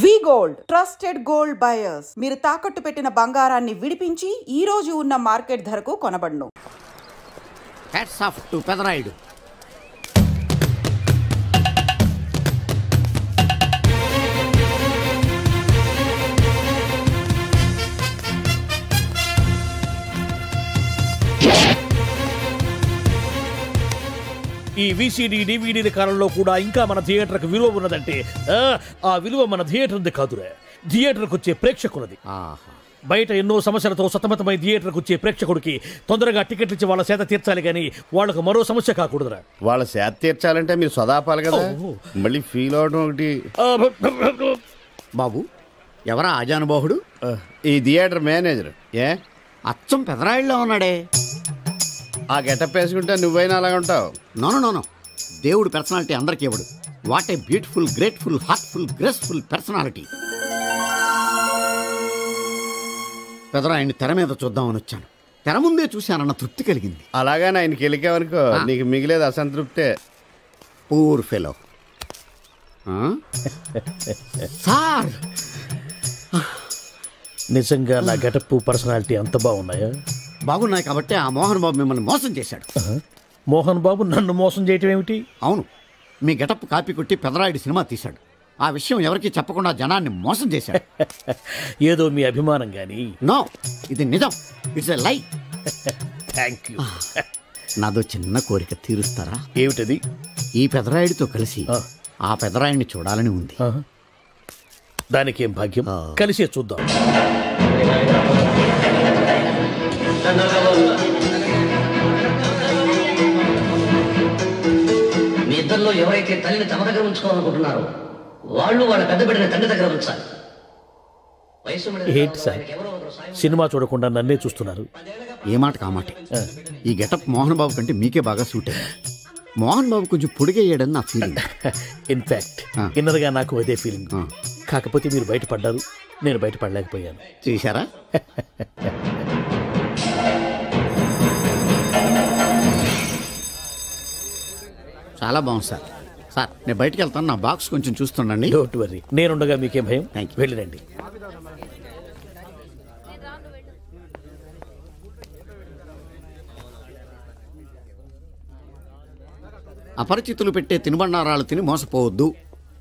వి gold trusted gold buyers. మీరు తాకట్టు పెట్టిన బంగారాన్ని విడిపించి ఈ రోజు ఉన్న మార్కెట్ ధరకు కొనబడును. Hats off to Pedarayudu. ఈ విసిడి డివిడీల కాలంలో కూడా ఇంకా మన థియేటర్కి విలువ ఉన్నదంటే ఆ విలువ మన థియేటర్ది కాదురా, థియేటర్కి వచ్చే ప్రేక్షకులది. బయట ఎన్నో సమస్యలతో సతమతమై థియేటర్కి వచ్చే ప్రేక్షకుడికి తొందరగా టికెట్లు ఇచ్చి వాళ్ళ సేత తీర్చాలి కానీ వాళ్ళకు మరో సమస్య కాకూడదురా. వాళ్ళ సేత తీర్చాలంటే మీరు సదాపాలి కదా, మళ్ళీ ఫీల్ అవడం ఒకటి. బాబు ఎవరా ఆజానుబాహుడు? ఈ థియేటర్ మేనేజర్. ఏ అచ్చం పెదరాయుడులో ఉన్నాడే. ఆ గెటప్ వేసుకుంటే నువ్వైనా అలాగ ఉంటావు. నో దేవుడు పర్సనాలిటీ అందరికీ ఇవ్వడు. What a beautiful, grateful, heartful, graceful personality. పెదరాయుడిని తెర మీద చూద్దామని వచ్చాను. తెర ముందే చూశానన్న తృప్తి కలిగింది. అలాగని ఆయనకి వెళ్ళికావనుకో నీకు మిగిలేదు అసంతృప్తే. Poor fellow. సార్ నిజంగా నా గెటప్ పర్సనాలిటీ అంత బాగున్నాయా? బాగున్నాయి కాబట్టి ఆ మోహన్ బాబు మిమ్మల్ని మోసం చేశాడు. మోహన్ బాబు నన్ను మోసం చేయటం ఏమిటి? అవును, మీ గెటప్ కాపీ కొట్టి పెదరాయుడు సినిమా తీశాడు. ఆ విషయం ఎవరికి చెప్పకుండా జనాన్ని మోసం చేశాడు. ఏదో మీ అభిమానం గాని. నో, ఇది నిజం. ఇట్స్ ఎ లై. Thank you. నాదో చిన్న కోరిక తీరుస్తారా? ఏమిటది? ఈ పెదరాయుడితో కలిసి ఆ పెదరాయుడిని చూడాలని ఉంది. దానికేం భాగ్యం, కలిసే చూద్దాం. మీ ఇద్దరిలో ఎవరైతే తల్లిని తమ దగ్గర ఉంచుకోవాలనుకుంటున్నారో వాళ్ళు వాళ్ళ పెద్ద బిడ్డని తండ్రి దగ్గర ఉంచాలి. ఏంటి సార్, సినిమా చూడకుండా నన్నే చూస్తున్నారు? ఏ మాట కామాటే. ఈ గెటప్ మోహన్ బాబు కంటే మీకే బాగా సూట్ అయ్యింది. మోహన్ బాబు కొంచెం పొడిగయ్యాడని నా ఫీలింగ్. ఇన్ఫాక్ట్ ఇన్నర్గా నాకు అదే ఫీలింగ్. కాకపోతే మీరు బయటపడ్డారు, నేను బయటపడలేకపోయాను. చూశారా? చాలా బాగుంది సార్. సార్ నేను బయటకు వెళ్తాను, నా బాక్స్ కొంచెం చూస్తుండండి. డోంట్ వరీ, నేనుండగా మీకేం భయం. Thank you. వెళ్ళిరండి. అపరిచితులు పెట్టే తినుబండారాలు తిని మోసపోవద్దు.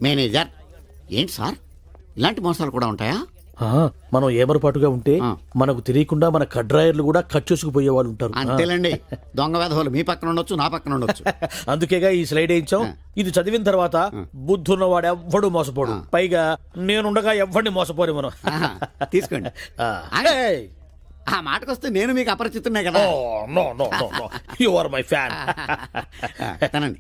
మేనేజర్. ఏంటి సార్, ఇలాంటి మోసాలు కూడా ఉంటాయా? మనం ఏమరపాటుగా ఉంటే మనకు తెలియకుండా మన కడ్రాయర్లు కూడా కట్ చేసుకుపోయే వాళ్ళు ఉంటారు. అంతేలేండి, దొంగ వేధవులు మీ పక్కన ఉండొచ్చు, నా పక్కన ఉండొచ్చు. అందుకేగా ఈ స్లైడ్ వేయించాం. ఇది చదివిన తర్వాత బుద్ధున్నవాడు ఎవ్వడు మోసపోడు. పైగా నేనుండగా ఎవ్వడిని మోసపోరు మనం. తీసుకోండి. ఆ మాటకొస్తే నేను మీకు అపరిచితున్నే కదా. You are my fan. తనండి.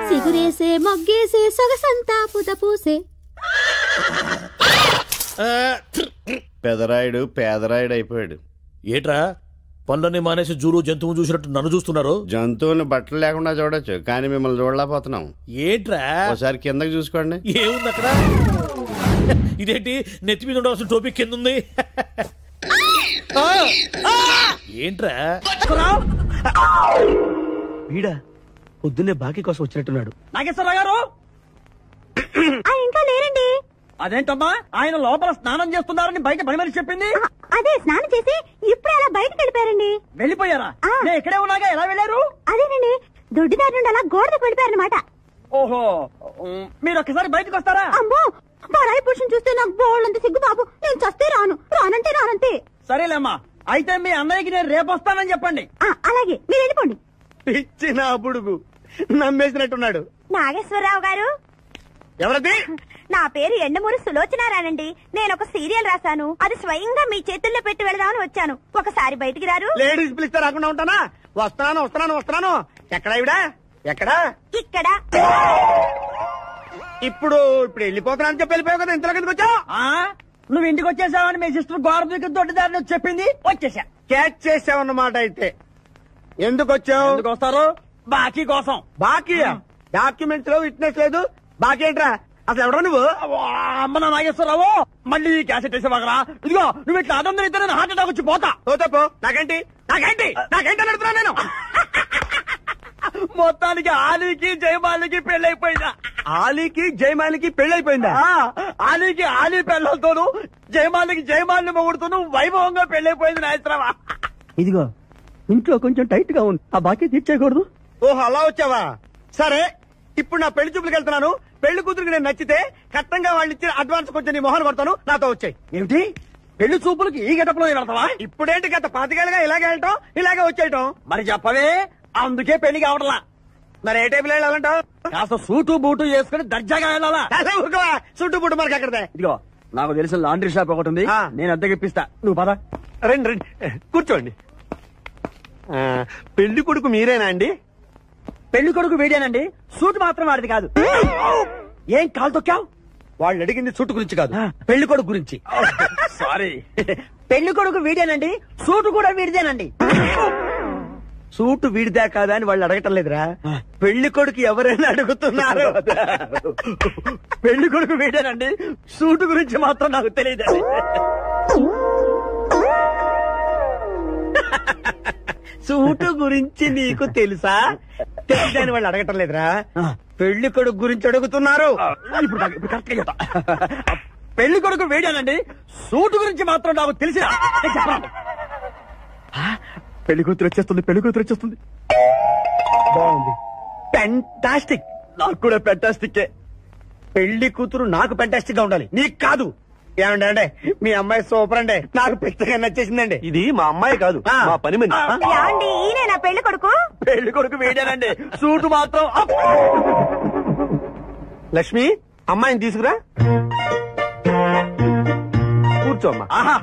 సిగురేసే మొగ్గేసే సొగసంతా పుత పూసే. పెదరాయుడు పేదరాయుడు అయిపోయాడు. ఏట్రా పనులన్నీ మానేసి జూలు జంతువు చూసినట్టు నన్ను చూస్తున్నారు? జంతువుని బట్టలు లేకుండా చూడొచ్చు, కానీ మిమ్మల్ని చూడలేకపోతున్నాం. ఏట్రా ఒకసారి కిందకి చూసుకోండి. ఏముంది అక్కడ? ఇదేంటి నెత్తి మీద ఉండాల్సిన టోపీ కింద ఉంది? ఏంట్రా? వీడా పొద్దున్నే బాకీ కోసం వచ్చినట్టున్నాడు. నాగేశ్వరరావు గారు ఇంకా లేరండి. అదేంటమ్మా, ఆయన లోపల స్నానం చేస్తున్నారని బయట పని మనిషి చెప్పింది. అదే స్నానం చేసి ఇప్పుడు అలా బయటకు వెళ్ళిపోయారండి. వెళ్ళిపోయారా? నేను ఇక్కడే ఉన్నాగా, ఎలా వెళ్ళారు? అదేనండి, దొడ్డిదారి నుండి అలా గోడకు వెళ్ళిపోయారనమాట. ఓహో, మీరు ఒక్కసారి బయటకు వస్తారా? అమ్మో, పరాయి పురుషుని చూస్తే నాకు బోళ్ళంత సిగ్గు బాబు. నేను చస్తే రానంటే రానంతే. సరేలేమ్మా, అయితే మీ అన్నయ్యకి నేను రేపు వస్తానని చెప్పండి. అలాగే, మీరు వెళ్ళిపోండి. ఇచ్చిన బుడుగు నమ్మేసినట్టున్నాడు. నాగేశ్వరరావు గారు. ఎవరది? నా పేరు ఎండమూరి సులోచనారానండి. నేను ఒక సీరియల్ రాశాను, అది స్వయంగా మీ చేతుల్లో పెట్టి వెళదామని వచ్చాను. ఒకసారి బయటికి రారు? లేడీస్ పిలిస్తే రాకుండా ఉంటానా? వస్తున్నాను. ఎక్కడా ఇవిడా? ఎక్కడా? ఇక్కడ. ఇప్పుడు వెళ్ళిపోతున్నాను చెప్పి వెళ్ళిపోయావు కదా, ఇంతలో కిందకి వచ్చావు. నువ్వు ఇంటికి వచ్చేసావని మీ సిస్టర్ గోడ దూకి దొడ్డిదారిని వచ్చి చెప్పింది. వచ్చేసా. క్యాచ్ చేసావన్నమాట. అయితే ఎందుకు వచ్చావు? ఎందుకు వస్తారు? బాకీ కోసం. బాకీయా? డాక్యుమెంట్స్ లో విట్నెస్ లేదు, బాకీ ఏంట్రా? అసలు ఎవడో నువ్వు? అమ్మ నా నాగేశ్వరరావు మళ్ళీ క్యాసెట్ వేసేవాగరా. ఇదిగో నువ్వు ఇట్లా అదొందరు ఇద్దరు హార్ట్ అటాక్ వచ్చి పోతా. ఓ తప్పు. నాకేంటి నాకేంటి నాకేంటి అని అడుగుతున్నా నేను. మొత్తానికి ఆలీకి జయమాలికి పెళ్ళైపోయిందా? ఆలీకి జయమాలికి పెళ్ళైపోయిందా? ఆలీకి ఆలీ పెళ్ళతోను జయమాలికి జయమాలిని మొగుడుతూను వైభవంగా పెళ్ళైపోయింది నాయత్రవా. ఇదిగో ఇంట్లో కొంచెం టైట్ గా ఉంది, ఆ బాకీ తీర్చేయకూడదు. ఓహో అలా వచ్చావా? సరే, ఇప్పుడు నా పెళ్లి చూపులకు వెళ్తున్నాను. పెళ్లి కూతురికి నేను నచ్చితే కట్టంగా వాళ్ళు ఇచ్చిన అడ్వాన్స్ కొంచెం నీ మొహన్ కొడతాను, నాతో వచ్చాయి. ఏమిటి పెళ్లి చూపులకి ఈ గడపలో వెళ్తావా? ఇప్పుడేంటి గత 5 ఏళ్ళుగా ఇలాగే వెళ్ళటం ఇలాగే వచ్చేయటం. మరి చెప్పవే, అందుకే పెళ్లి కావడలా. మరి ఏ టైపులో వెళ్ళాలంటావు? కాస్త సూటు బూటు వేసుకుని దర్జాగా వెళ్ళాలా? చుట్టూ పుట్టు మనకి అక్కడదే. ఇదిగో నాకు తెలిసిన లాండ్రీ షాప్ ఒకటి ఉంది, నేను అద్దెకి ఇప్పిస్తా, నువ్వు పద. రండి రండి కూర్చోండి. పెళ్లి కొడుకు మీరేనా అండి? పెళ్లి కొడుకు వీడేనండి, సూట్ మాత్రం వాడిది కాదు. ఏం కాలు తొక్కావు? వాళ్ళు అడిగింది చుట్టు గురించి కాదు, పెళ్లి కొడుకు గురించి. సారీ, పెళ్లి కొడుకు వీడేనండి, సూటు కూడా వీడిదేనండి. సూటు వీడిదా కాదా అని వాళ్ళు అడగటం లేదురా, పెళ్లి కొడుకు ఎవరైనా అడుగుతున్నారు. పెళ్లి కొడుకు వీడేనండి, సూటు గురించి మాత్రం నాకు తెలియదు. సూటు గురించి నీకు తెలుసా? తెలుసా అని వాళ్ళు అడగటం లేదురా, పెళ్లి కొడుకు గురించి అడుగుతున్నారు. ఇప్పుడు కరెక్ట్ గా చెప్తా. పెళ్లి కొడుకు వీడేనండి, సూటు గురించి మాత్రం నాకు తెలిసిన. పెళ్లి కూతురు వచ్చేస్తుంది, పెళ్లి కూతురు వచ్చేస్తుంది. బాగుంది, ఫెంటాస్టిక్. నాకు కూడా ఫెంటాస్టిక్. పెళ్లి కూతురు నాకు ఫెంటాస్టిక్ గా ఉండాలి, నీకు కాదు. ఏమండి అంటే మీ అమ్మాయి సూపర్ అండి, నాకు పెద్దగా నచ్చేసిందండి. ఇది మా అమ్మాయి కాదు, మా పని మనిషి. ఏమండి ఈయన నా పెళ్లి కొడుకు? పెళ్లి కొడుకు వీడేనండి, సూటు మాత్రం. లక్ష్మి, అమ్మాయిని తీసుకురా, కూర్చోమ్మా. ఆహా,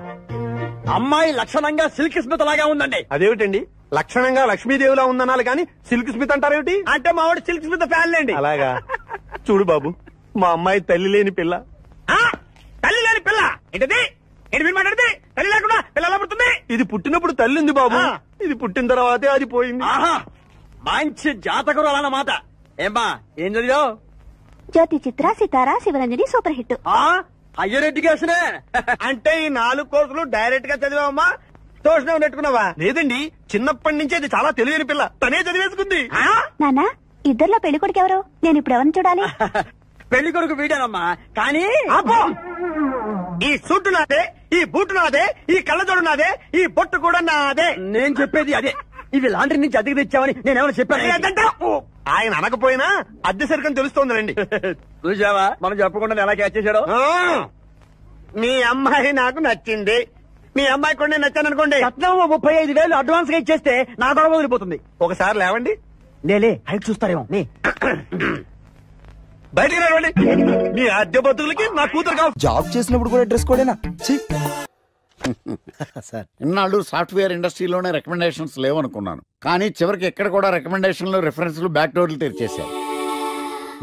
అమ్మాయి లక్షణంగా సిల్క్ స్మిత్ లాగా ఉందండి. అదేమిటండి, లక్షణంగా లక్ష్మీదేవిలా ఉందనాలి కానీ సిల్క్ స్మిత్ అంటారేమిటి? అంటే మా వాడు సిల్క్ స్మిత్ ఫ్యాన్ లేండి. అలాగా? చూడు బాబు, మా అమ్మాయి తల్లి లేని పిల్ల. తల్లి లేని పిల్ల ఏంటది? ఏంటి మీరు మాట్లాడితే? తల్లి లేకుండా పిల్ల ఎలా పుడుతుంది? ఇది పుట్టినప్పుడు తల్లి ఉంది బాబు, ఇది పుట్టిన తర్వాతే అది పోయింది. ఆహా, మంచి జాతకురాలు అన్నమాట. ఏమ్మా ఏం చదివావు? జ్యోతి చిత్ర సితారా శివరంజని సూపర్ హిట్. హయ్యర్ ఎడ్యుకేషనే. అంటే ఈ 4 కోర్సులు డైరెక్ట్ గా చదివామా, ట్యూషన్ నెట్టుకున్నావా? లేదండి, చిన్నప్పటి నుంచి అది చాలా తెలియని పిల్ల, తనే చదివేసుకుంది. నానా ఇద్దర్లో పెళ్లి కొడుకు ఎవరు? నేను ఇప్పుడు ఎవరిని చూడాలి? పెళ్లి కొడుకు వీడానమ్మా, కానీ ఈ సూటు నాదే, ఈ బూటు నాదే, ఈ కళ్ళజోడు నాదే, ఈ బొట్టు కూడా నాదే. నేను చెప్పేది అదే. ఇవి లాండ్రీ నుంచి అద్దెకి తెచ్చావని నేనేమైనా చెప్పాను? ఆయన అనకపోయినా అద్దె సరికని తెలుస్తోందండి. చూసావా, మనం చెప్పకుండా ఎలా క్యాచ్ చేశాడో. మీ అమ్మాయి నాకు నచ్చింది, మీ అమ్మాయి కూడా నేను నచ్చాను అనుకోండి. రత్నం 35,000 అడ్వాన్స్ గా ఇచ్చేస్తే నా గొడవ వదిలిపోతుంది. ఒకసారి లేవండి, నేలే హైట్ చూస్తారేమో. బయటికి రావండి. మీ అద్దె బతుకులకి నా కూతురు కావాలి. జాబ్ చేసినప్పుడు కూడా డ్రెస్ కోడేనా? సార్, ఇన్నాళ్ళు సాఫ్ట్వేర్ ఇండస్ట్రీలోనే రికమెండేషన్స్ లేవనుకున్నాను, కానీ చివరికి ఎక్కడ కూడా రికమెండేషన్లు రిఫరెన్స్లు బ్యాక్ డోర్లు తెరిచేశారు.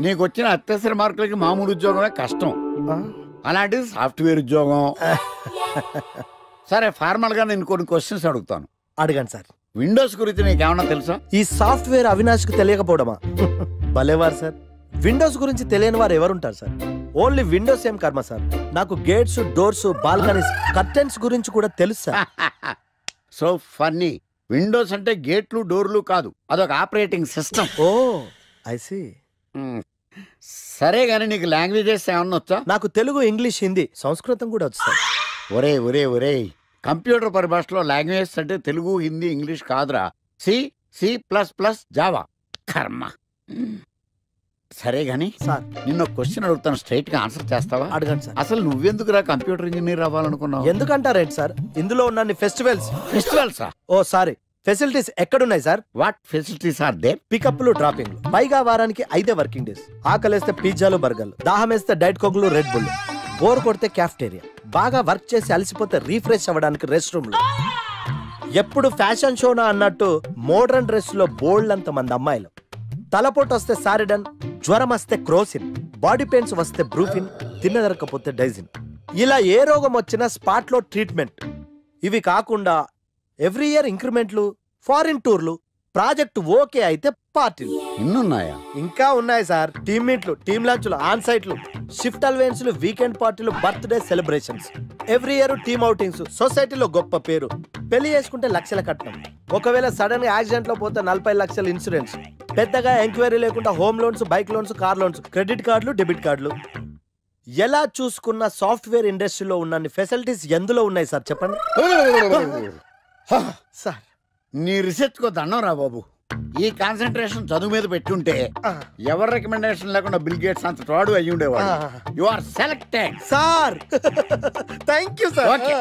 నీకు వచ్చిన అత్యవసర మార్కులకి మామూలు ఉద్యోగమే కష్టం, అలాంటిది సాఫ్ట్వేర్ ఉద్యోగం. సరే, ఫార్మల్ గా నేను కొన్ని క్వశ్చన్స్ అడుగుతాను, అడగండి సార్. విండోస్ గురించి నీకేమన్నా తెలుసా? ఈ సాఫ్ట్వేర్ అవినాష్ కు తెలియకపోవడమా? భలేవారు సార్, విండోస్ గురించి తెలియని వారు ఎవరుంటారు సార్? ఓన్లీ విండోస్ ఏం కర్మ సార్, నాకు గేట్స్, డోర్స్, బాల్కనీస్, కర్టెన్స్ గురించి కూడా తెలుసు సార్. So funny. విండోస్ అంటే గేట్లు డోర్లు కాదు, అదొక operating system. Oh I see. సరే గానీ నీకు లాంగ్వేజెస్ ఏమన్నా వచ్చా? నాకు తెలుగు, ఇంగ్లీష్, హిందీ, సంస్కృతం కూడా వచ్చు సార్. ఒరే ఒరే ఒరే, కంప్యూటర్ పరిభాషలో లాంగ్వేజెస్ అంటే తెలుగు, హిందీ, ఇంగ్లీష్ కాదురా, C++ జావా. కర్మ. సరే గానీ సార్, నిన్న క్వశ్చన్ అడుగుతాను, స్ట్రైట్ గా ఆన్సర్ చేస్తావా? అడగండి సార్. అసలు నువ్వెందుకురా కంప్యూటర్ ఇంజనీర్ అవ్వాలనుకున్నావు? ఎందుకంటారేంటి సార్, ఇందులో ఉన్న ఫెస్టివల్స్. ఓ సారీ, ఫెసిలిటీస్ ఎక్కడున్నాయి sir? What facilities are there? పికప్లు, డ్రాపింగ్లు, పైగా వారానికి 5 వర్కింగ్ డేస్. ఆకలేస్తే పిజ్జాలు, బర్గర్లు, దాహం వేస్తే డైట్ కోక్లు, రెడ్ బుల్, బోర్ కొడితే క్యాఫ్టేరియా, బాగా వర్క్ చేసి అలసిపోతే రీఫ్రెష్ అవ్వడానికి రెస్ట్ రూమ్లు. ఎప్పుడు ఫ్యాషన్ షోనా అన్నట్టు మోడర్న్ డ్రెస్ లో బోల్డ్ అంత మంది అమ్మాయిలు. తలపోటు వస్తే సారిడన్, జ్వరం వస్తే క్రోసిన్, బాడీ పెయిన్స్ వస్తే బ్రూఫిన్, తిన్నదరకపోతే డైజిన్. ఇలా ఏ రోగం వచ్చినా స్పాట్ లో ట్రీట్మెంట్. ఇవి కాకుండా ఎవ్రీ ఇయర్ ఇంక్రిమెంట్లు, ఫారిన్ టూర్లు, ప్రాజెక్ట్ ఓకే అయితే పార్టీలు. ఇన్నున్నాయా? ఇంకా ఉన్నాయి సార్. టీమ్ మీట్లు, టీమ్ లంచ్లు, ఆన్ సైట్లు, షిఫ్ట్ అలవెన్స్లు, వీకెండ్ పార్టీలు, birthday celebrations, every year team outings, సొసైటీలో గొప్ప పేరు, పెళ్లి చేసుకుంటే లక్షల కట్నం, ఒకవేళ సడన్ గా యాక్సిడెంట్ లో పోతే 40 లక్షల ఇన్సూరెన్స్, పెద్దగా ఎంక్వైరీ లేకుండా home loans, bike loans, car loans, credit కార్డులు, డెబిట్ కార్డులు. ఎలా చూసుకున్న సాఫ్ట్వేర్ ఇండస్ట్రీలో ఉన్న ఫెసిలిటీస్ ఎందులో ఉన్నాయి సార్ చెప్పండి. సార్ నీ రీసెర్చ్ కో దండం రా బాబు. ఈ కాన్సన్ట్రేషన్ చదువు మీద పెట్టుంటే ఎవరి రికమెండేషన్ లేకుండా బిల్ గేట్స్ అంత ఫ్రాడ్ అయ్యి ఉండేవాడు. You are selected sir. Thank you sir. Okay.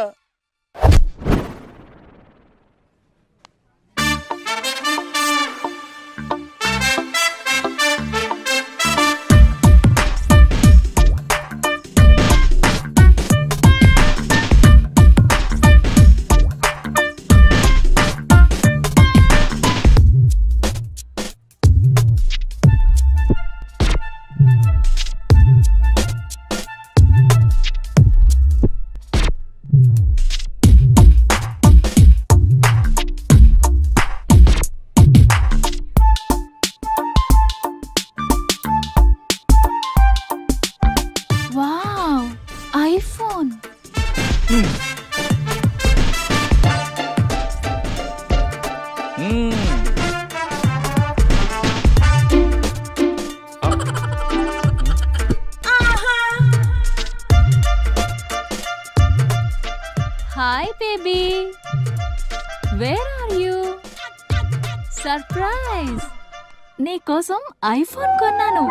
Hi baby, where are you? Surprise, నీకోసం ఐఫోన్ కొన్నాను.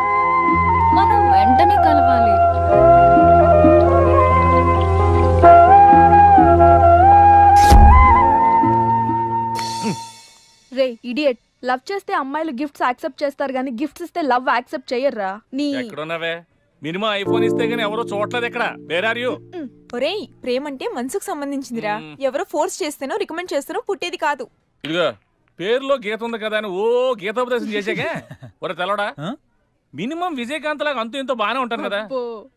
మనం వెంటనే కలవాలి. రే ఇడియట్, లవ్ చేస్తే అమ్మాయిలు గిఫ్ట్స్ యాక్సెప్ట్ చేస్తారు కానీ గిఫ్ట్స్ ఇస్తే లవ్ యాక్సెప్ట్ చెయ్యర్రా. నీ ఎక్కడున్నావే? మినిమం ఐఫోన్ ఇస్తే గానీ ఎవరో చూడలేదు ఇక్కడ. Where are you? ఒరేయ్, ప్రేమంటే మనసుకు సంబంధించిందిరా. ఎవరో ఫోర్స్ చేస్తేనో రికమెండ్ చేస్తేనో పుట్టేది కాదు. ఇదిగో పేరులో గీత ఉంది కదా అని ఓ గీతోపదేశం చేసాకే ఒరే తెలవడా, మినిమం విజయకాంత్ లాగా అంతూ ఇంతో బానే ఉంటాను కదా,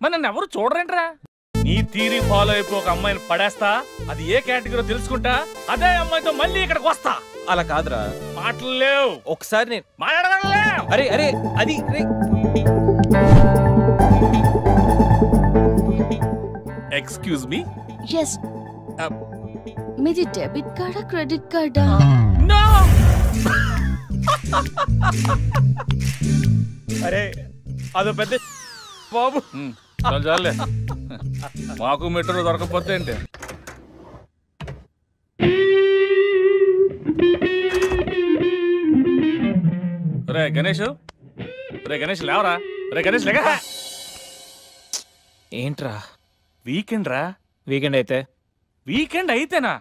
మరి నన్ను ఎవరు చూడరేంట్రా? నీ థీరీ ఫాలో అయిపో ఒక అమ్మాయిని పడేస్తా, అది ఏ కేటగిరీ తెలుసుకుంటా, అదే అమ్మాయితో మళ్ళీ ఇక్కడికి వస్తా. అలా కాదురా, మాటలు లేవు. ఒకసారి నేను మాట్లాడలేవు. అరే అరే అది ఎక్స్క్యూజ్ మీ. ఎస్, మీది డెబిట్ కార్డా క్రెడిట్ కార్డా? నో. అరే అదో పెద్ద బాబు. చాలే, మాకు మెట్రో దొరకకపోతే ఏంటి? రే గణేష్, రే గణేష్ లేవరా. రే గణేష్ లేక. ఏంట్రా? వీకెండ్ రా. వీకెండ్ అయితే? వీకెండ్ అయితేనా?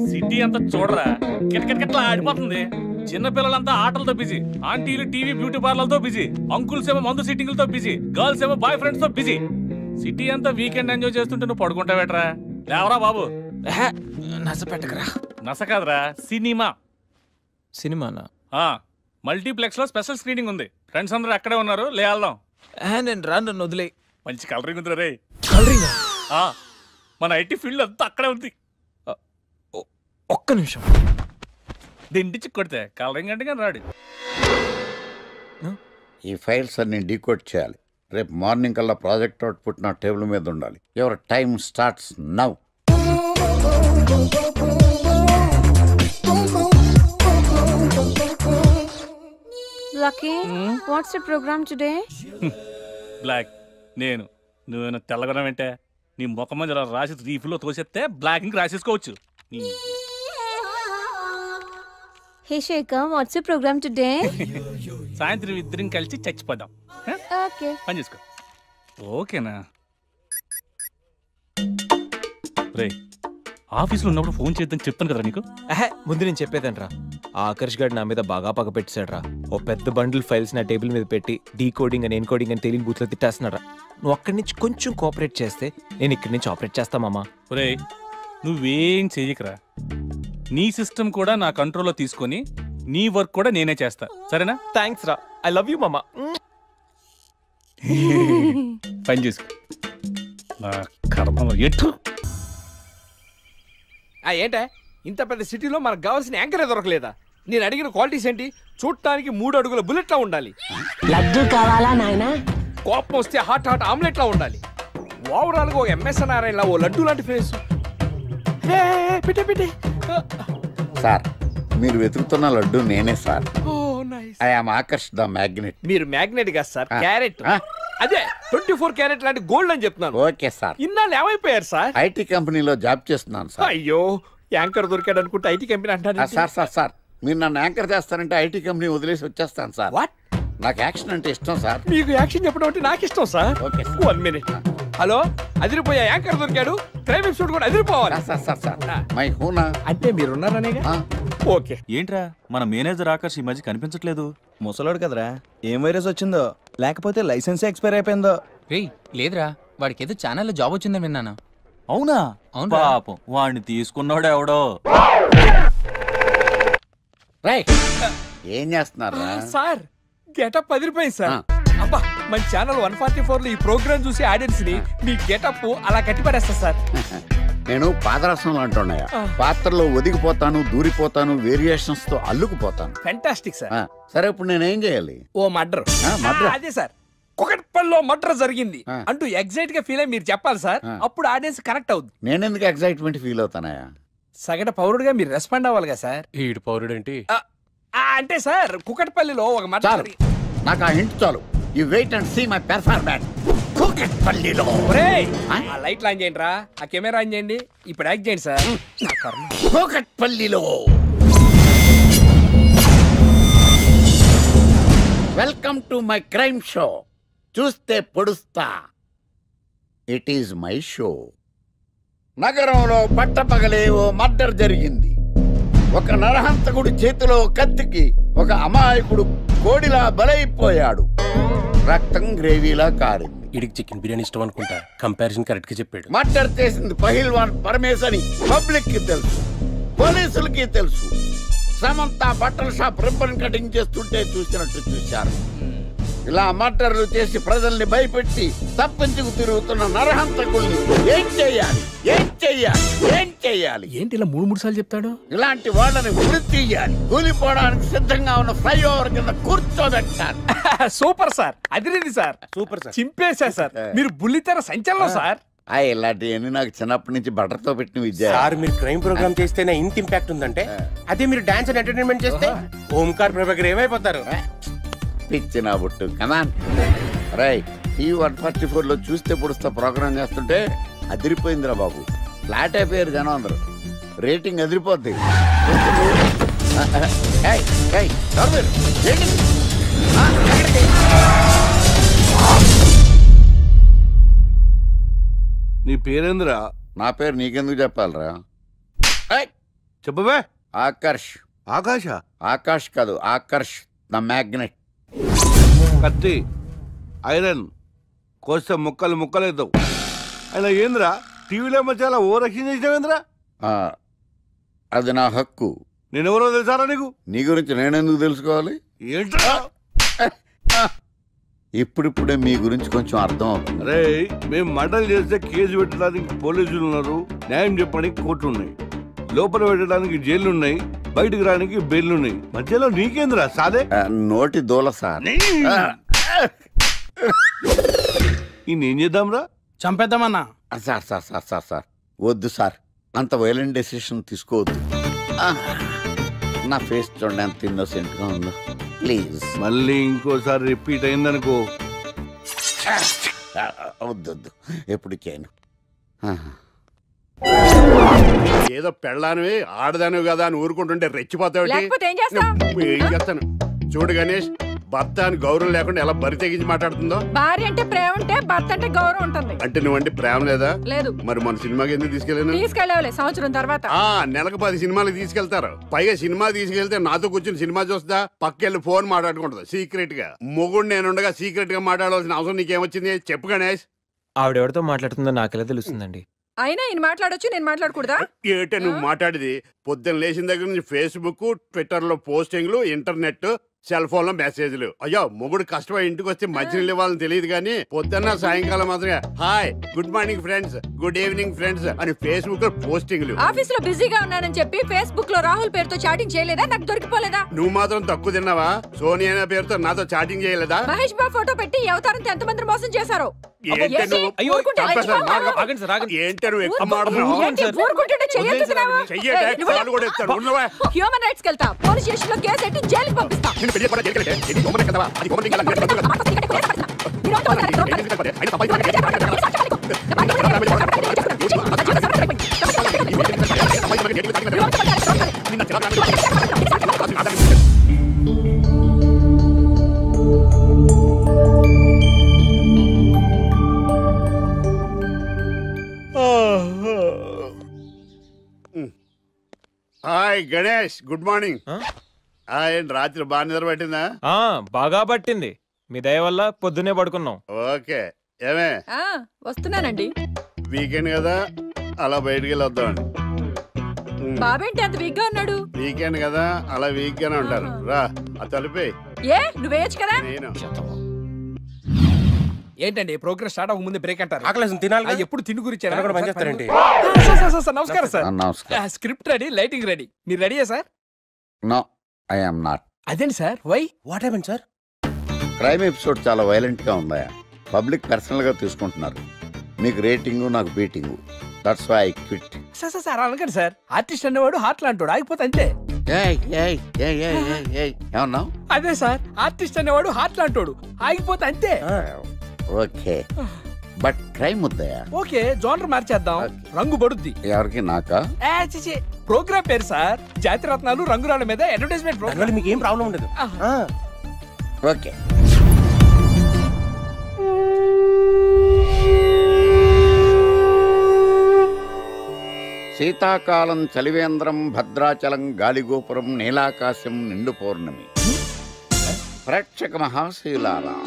సిటీ అంతా చూడరా, కిటకిటకిట్లా ఆడిపోతుంది. చిన్నపిల్లలంతా ఆటలతో బిజీ, ఆంటీలు టీవీ బ్యూటీ పార్లర్తో బిజీ, అంకుల్స్ ఏమో మందు సిట్టింగ్లతో బిజీ, గర్ల్స్ ఏమో బాయ్ ఫ్రెండ్స్ తో బిజీ. సిటీ అంతా వీకెండ్ ఎంజాయ్ చేస్తుంటే నువ్వు పడుకుంటావేట్రా? లేవరా బాబు. నస పెట్టకరా. నస కాదురా, సినిమా. సినిమానా? మల్టీప్లెక్స్ లో స్పెషల్ స్క్రీనింగ్ ఉంది. ఫ్రెండ్స్ అందరూ అక్కడే ఉన్నారు, లే వెళ్దాం. నేను రాను, నన్ను వదిలే. మంచి కలరింగ్ ఉంది రే. కలరింగ్? మన ఐటీ ఫీల్డ్ అంతా అక్కడే ఉంది. ఒక్క నిమిషం. దిండిచి కొడితే కలరింగ్ అంటే కానీ రాడు. ఈ ఫైల్స్ అన్ని డీకోడ్ చేయాలి. రేపు మార్నింగ్ కల్లా ప్రాజెక్ట్ అవుట్పుట్ నా టేబుల్ మీద ఉండాలి. Your time starts now. Lucky, what's the program today? Black. నేను నువ్వేనా తెల్లగొనం ఏంటే? నీ ముఖం మీద రాసి రీఫ్లో తోసేస్తే బ్లాక్ ఇంక రాసేసుకోవచ్చు. Hey Shekhar, what's the program today? సాయంత్రం ఇద్దరం కలిసి చచ్చిపోదాం. Okay. పని చేసుకో. ఓకేనా? రే, ఆఫీస్లో ఉన్నప్పుడు ఫోన్ చేద్దాం చెప్తాను కదా నీకు. ముందు నేను చెప్పేదంట్రా, ఆ ఆకర్ష్ గారు నా మీద బాగా పగ పెట్టాడురా. ఓ పెద్ద బండిల్ ఫైల్స్ నా టేబుల్ మీద పెట్టి డీకోడింగ్ అని ఎన్కోడింగ్ అని తెలియని బూత్లో తిట్టేస్తున్నారా. నువ్వు అక్కడి నుంచి కొంచెం కోఆపరేట్ చేస్తే నేను ఇక్కడి నుంచి ఆపరేట్ చేస్తామమ్మా. రే, నువ్వేం చెయ్యకరా. నీ సిస్టమ్ కూడా నా కంట్రోల్లో తీసుకొని నీ వర్క్ కూడా నేనే చేస్తా, సరేనా? థ్యాంక్స్ రా, ఐ లవ్ యూ మామా. పని చేసుకో. నా కర్మ ఎటు. ఏంటే ఇంత పెద్ద సిటీలో మనకు కావాల్సిన యాంకరే దొరకలేదా? నేను అడిగిన క్వాలిటీస్ ఏంటి? చూడటానికి 3 అడుగుల బుల్లెట్ లా ఉండాలి. లడ్డు కావాలా నాయనా? కోపం వస్తే హాట్ ఆమ్లెట్ లా ఉండాలి. ఓవరాల్ గా ఒక ఎంఎస్ నారాయణ ఓ లడ్డు లాంటి ఫేస్. పెట్టే సార్ మీరు వెతుకుతున్న లడ్డు నేనే sir. Oh nice. I am Akarsh the magnet. మీరు మ్యాగ్నెట్ గా సార్, క్యారెట్. అదే 24 క్యారెట్ లాంటి గోల్డ్ అని చెప్తున్నాను. Okay sir. ఇన్నాళ్ళు ఏమైపోయారు సార్? ఐటీ కంపెనీలో జాబ్ చేస్తున్నాను సార్. అయ్యో యాంకర్ దొరికాడు అనుకుంటే ఐటీ కంపెనీ అంటారు. సార్ మీరు నన్ను యాంకర్ చేస్తారంటే ఐటీ కంపెనీ వదిలేసి వచ్చేస్తాను సార్. వాట్? నాకు యాక్షన్ అంటే ఇష్టం సార్. మీకు యాక్షన్ చెప్పడం అంటే నాకు ఇష్టం సార్. Okay 1 minute. హలో, అదిరిపోయా యాంకర్ దొరికాడు. క్రైమ్ ఎపిసోడ్ కూడా అదిరిపోవాలి. మై హూనా అంటే మీరున్నారనేగా. ఓకే. ఏంట్రా మన మేనేజర్ ఆకర్ష్ ఈ మధ్య కనిపించట్లేదు? ముసలోడు కదరా, ఏం వైరస్ వచ్చిందో లేకపోతే లైసెన్స్ ఎక్స్పైర్ అయిపోయిందో. లేదురా, వాడికి ఏదో ఛానల్లో జాబ్ వచ్చిందని విన్నాను. అవునా? పాపం వాడిని తీసుకున్నాడు ఎవడో. ఏం చేస్తున్నారు సార్? గెటప్ అదిరిపోయింది సార్. అబ్బా, మన ఛానల్ 144 లో ఈ ప్రోగ్రామ్ చూసి ఆడియన్స్ ని మీ గెటప్ అలా కట్టిపడేస్తా సార్. నేను పాదరసంలో అంటున్నాయా, పాత్రలో ఒదిగిపోతాను, దూరిపోతాను, వేరియేషన్స్ తో అల్లుకుపోతాను. Fantastic sir. సరే ఇప్పుడు నేనేం చేయాలి? ఓ మర్డర్. అదే సార్, కుకట్పల్లిలో మర్డర్ జరిగింది అంటూ ఎగ్జైట్ గా ఫీల్ అయ్యి మీరు చెప్పాలి సార్. అప్పుడు ఆడియన్స్ కనెక్ట్ అవుద్ది. నేనెందుకు ఎగ్జైట్మెంట్ ఫీల్ అవుతానయా? సగటు పౌరుడుగా మీరు రెస్పాండ్ అవ్వాలి కదా సార్. ఈడు పౌరుడు ఏంటి అంటే సార్, కుకట్పల్లిలో ఒక మర్డర్. నాకు ఆ హింట్ చాలు. You wait and see my performance. కుకట్పల్లిలో ఆ లైట్ ఆన్ చేయండి రా, ఆ కెమెరా ఆన్ చేయండి. ఇప్పుడు యాక్ట్ చేయండి సార్. కుకట్పల్లిలో welcome to my crime show. చూస్తే పొడుస్తా. It is my show. నగరంలో పట్టపగలే ఓ మర్డర్ జరిగింది. ఒక నరహంతకుడు చేతిలో కత్తికి ఒక అమాయకుడు కోడిలా బలైపోయాడు. రక్తం గ్రేవీలా కారింది. ఇడికి చికెన్ బిర్యానీ ఇష్టం అనుకుంటా. కంపారిజన్ కరెక్ట్ గా చెప్పాడు. మర్డర్ చేసింది పహిల్వాన్ పరమేశ్ అని పబ్లిక్ కి తెలుసు, పోలీసులకి తెలుసు. సమంత బట్టల షాప్ రిబ్బన్ కటింగ్ చేస్తుంటే చూసినట్టు చూశారు. ఇలా మర్డర్లు చేసి ప్రజల్ని భయపెట్టి తప్పించుకు తిరుగుతున్న నరహంతకుల్ని ఏం చెయ్యాలి? ఏంటి ఇలా 3 సార్లు చెప్తాడు? ఇలాంటి వాళ్ళని ఉరి తీయాలి. కూలిపోవడానికి సిద్ధంగా ఉన్న ఫ్లైఓవర్ కింద కూర్చోబెట్టాలి. సూపర్ సార్, అదిరింది సార్. సూపర్ సార్, చింపేశా సార్. మీరు బుల్లితెర సంచలనం సార్. ఇలాంటివన్నీ నాకు చిన్నప్పటి నుంచి బట్టర్తో పెట్టిన విద్య సార్. మీరు క్రైమ్ ప్రోగ్రామ్ చేస్తేనే ఇంత ఇంపాక్ట్ ఉందంటే, అదే మీరు డాన్స్ అండ్ ఎంటర్టైన్మెంట్ చేస్తే ఓంకార్ ప్రభాకర్ ఏమైపోతారు? పిచ్చి నా బుట్టు కమాన్. రైట్, ఈ 144 లో చూస్తే పొడుస్తా ప్రోగ్రామ్ చేస్తుంటే అదిరిపోయిందిరా బాబు. ఫ్లాట్ అయిపోయారు జనం అందరూ. రేటింగ్ అదిరిపోద్ది. నీ పేరేంద్రా? నా పేరు నీకెందుకు చెప్పాలరా? చెప్పవే. ఆకర్ష్. ఆకాశ? ఆకాష్ కాదు, ఆకర్ష్ ద మ్యాగ్నెట్. కత్తి, ఐరన్ కోస్తే ముక్కలు ముక్కలేద్దావు. అయినా ఏంద్రా టీవీలో మధ్య ఓ రక్షణ చేసినావేంద్రా? అది నా హక్కు. నేనెవరో తెలుసారా నీకు? నీ గురించి నేనెందుకు తెలుసుకోవాలి? ఏంట్రా? ఇప్పుడిప్పుడే మీ గురించి కొంచెం అర్థం అవుతుంది. అరే, మేము మర్డర్ చేస్తే కేసు పెట్టడానికి పోలీసులు ఉన్నారు, న్యాయం చెప్పడానికి కోర్టు ఉన్నాయి, లోపల పెట్టడానికి జైలు ఉన్నాయి, బయటకు రానికి బెయిల్ ఉన్నాయి. మధ్యలో నీకేంద్రా సాదే? నోటి దూల సార్. ఏం చేద్దాంరా? చంపేద్దామన్నా. Sir sir sir sir sir వద్దు సార్, అంత వైలెంట్ డెసిషన్ తీసుకోవద్దు. నా ఫేస్ చూడండి ఎంత ఇన్నోసెంట్ గా ఉందో. ప్లీజ్ మళ్ళీ ఇంకోసారి రిపీట్ అయిందనుకో. వద్దొద్దు, ఎప్పుడు చేయను. ఏదో పెళ్ళానివి ఆడదానివి కదా అని ఊరుకుంటుంటే రెచ్చిపోతావు. ఏం చేస్తాను చూడు గణేష్, భర్త అని గౌరవం లేకుండా ఎలా బరి తెగించి మాట్లాడుతుందో. భార్య అంటే ప్రేమ ఉంటే భర్త అంటే గౌరవం ఉంటుంది. అంటే నువ్వంటే ప్రేమ లేదా? లేదు. మరి మన సినిమాకి ఎందుకు తీసుకెళ్ళాలి? సంవత్సరం తర్వాత. నెలకు 10 సినిమాలకు తీసుకెళ్తారు. పైగా సినిమా తీసుకెళ్తే నాతో కూర్చొని సినిమా చూస్తా, పక్కెళ్ళి ఫోన్ మాట్లాడుకుంటుంది సీక్రెట్ గా. మొగుడు నేనుండగా సీక్రెట్ గా మాట్లాడాల్సిన అవసరం నీకేమొచ్చింది చెప్పు గణేష్. ఆవిడెవరితో మాట్లాడుతుందో నాకెలా తెలుస్తుందండి? అయినా ఈయన మాట్లాడొచ్చు, నేను మాట్లాడకూడదా? ఏటే నువ్వు మాట్లాడేది? పొద్దున్న లేచిన దగ్గర నుంచి ఫేస్బుక్, ట్విట్టర్ లో పోస్టింగ్లు, ఇంటర్నెట్, సెల్ ఫోన్ లో మెసేజ్లు. అయ్యో మొగుడు కష్టమై ఇంటికి వస్తే మంచినీళ్ళు ఇవ్వాలని తెలియదు కానీ పొద్దున్న సాయంకాలం మాత్రమే hi good morning friends, good evening friends అని ఫేస్బుక్ లో పోస్టింగ్లు. ఆఫీస్ లో బిజీగా ఉన్నానని చెప్పి ఫేస్బుక్ లో రాహుల్ పేరుతో చాటింగ్ చేయలేదా? నాకు దొరికిపోలేదా? నువ్వు మాత్రం తక్కువ తిన్నావా? సోనియా అనే పేరుతో నాతో చాటింగ్ చేయలేదా? మహేష్ బాబు ఫోటో పెట్టి అవతారంతో ఎంతమంది మోసం చేశారు. ఏంటి నువ్వు ఎక్కువ మాట్లాడుతున్నావు? హ్యూమన్ రైట్స్ కెళ్తా, పోలీస్ స్టేషన్ లో కేసు పెట్టి జైలుకి పంపిస్తా. Hi Ganesh, good morning. రాత్రి బాగా నిద్ర పట్టిందా? బాగా పట్టింది. మీ దయ వల్ల పొద్దునే పడుకున్నాం. ఓకే. ఏమే వస్తున్నానండి. వీకెండ్ కదా, అలా బయటికి వెళ్ళి వద్దామండి. బాబేంటి అంత వీక్ గా ఉన్నాడు? వీకెండ్ కదా, అలా వీక్ గానే ఉంటారు. రా ఆ తలిపే. ఏ నువ్వేయచ్చు కదా? నేను ఏంటండి ప్రోగ్రెస్ స్టార్ట్ అవ్వక ముందు బ్రేక్ అంటారు? ఆకలేసం తినాలి. ఎప్పుడు తిండి గురించి పనిచేస్తారండి. నమస్కారం సార్. నమస్కారం. Script ready, lighting ready. మీరు రెడీయా sir? No I am not. అదేంటి sir? Why? What happen sir? Crime episode చాలా వైలెంట్ గా ఉందా? పబ్లిక్ పర్సనల్ గా తీసుకుంటున్నారు. మీకు రేటింగ్, నాకు beating. That's why I quit. Sir అనకండి సార్. ఆర్టిస్ట్ అనేవాడు హార్ట్ లాంటాడు, ఆగిపోతే అంతే. ఏమన్నావు? అదే సార్, ఆర్టిస్ట్ అనేవాడు హార్ట్ లాంటాడు, ఆగిపోతే అంతే. ఓకే, బట్ క్రైమ్ వద్దయా? ఓకే, జోనర్ మార్చేద్దాం. రంగు పడుద్ది. ఎవరికి? నాకా? ప్రోగ్రామ్ పేరు సార్ జాతి రత్నాలు రంగురాళ్ళ మీద అడ్వర్టైజ్మెంట్ ప్రోగ్రామ్. మీకు ఏం ప్రాబ్లం ఉండదు. ఓకే. శీతాకాలం చలివేంద్రం, భద్రాచలం గాలిగోపురం, నీలాకాశం, నిండు పౌర్ణమి. ప్రేక్షక మహాశయులారా,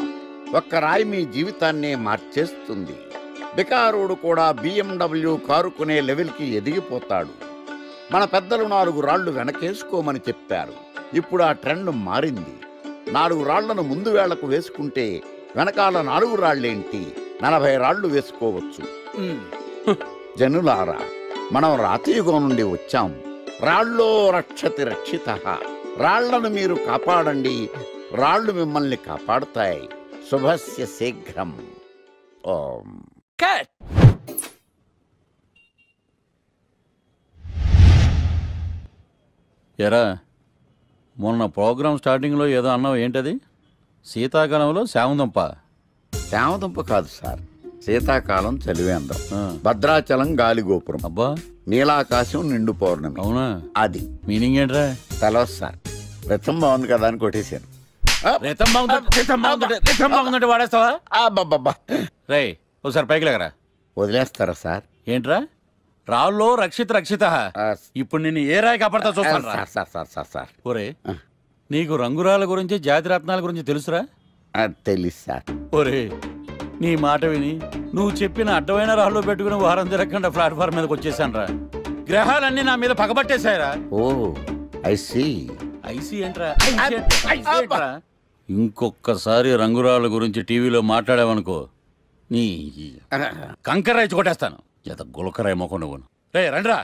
ఒక్క రాయి మీ జీవితాన్నే మార్చేస్తుంది. బికారుడు కూడా BMW కారు కొనే లెవెల్కి ఎదిగిపోతాడు. మన పెద్దలు 4 రాళ్లు వెనకేసుకోమని చెప్పారు. ఇప్పుడు ఆ ట్రెండ్ మారింది. 4 రాళ్లను ముందు వేళ్లకు వేసుకుంటే వెనకాల 4 రాళ్లేంటి 40 రాళ్లు వేసుకోవచ్చు. జనులారా, మనం రాతియుగం నుండి వచ్చాం. రాళ్ళో రక్షతి రక్షితః. రాళ్లను మీరు కాపాడండి, రాళ్లు మిమ్మల్ని కాపాడుతాయి. శుభస్య శీఘ్రం. ఓం. ఎరా, మొన్న ప్రోగ్రామ్ స్టార్టింగ్లో ఏదో అన్నావు, ఏంటది? శీతాకాలంలో శామదుంప. శామదుంప కాదు సార్, శీతాకాలం చలివేంద్రం, భద్రాచలం గాలిగోపురం, అబ్బా, నీలాకాశం, నిండు పౌర్ణమి. అవునా? అది మీనింగ్ ఏంట్రా? తెలవదు సార్. రతం బాగుంది కదా అని కొట్టేశాను. వాడేస్తావా? రే, ఒకసారి పైకి లేకరా. వదిలేస్తారా సార్? ఏంట్రా? రాళ్ళో రక్షిత. ఇప్పుడు నిన్ను ఏ రాయి కాపాడతా చూస్తాను. సార్ ఒరే, నీకు రంగురాల గురించి, జాతి రత్నాల గురించి తెలుసురా? తెలుసు సార్. ఒరే, నీ మాట విని నువ్వు చెప్పిన అడ్డమైన రాళ్ళు పెట్టుకుని వారం తిరగకుండా ప్లాట్ఫామ్ మీదకి వచ్చేసాను రా. గ్రహాలన్నీ నా మీద పగబట్టేశాయరా. ఓ ఐ సీ. ఐసీ ఏంట్రా? ఇంకొకసారి రంగురాళ్ళ గురించి టీవీలో మాట్లాడావనుకో, నీ కంకర్రాయి కొట్టేస్తాను. జత గులకరాయి మొక్క నువ్వు. రే రండ్రా.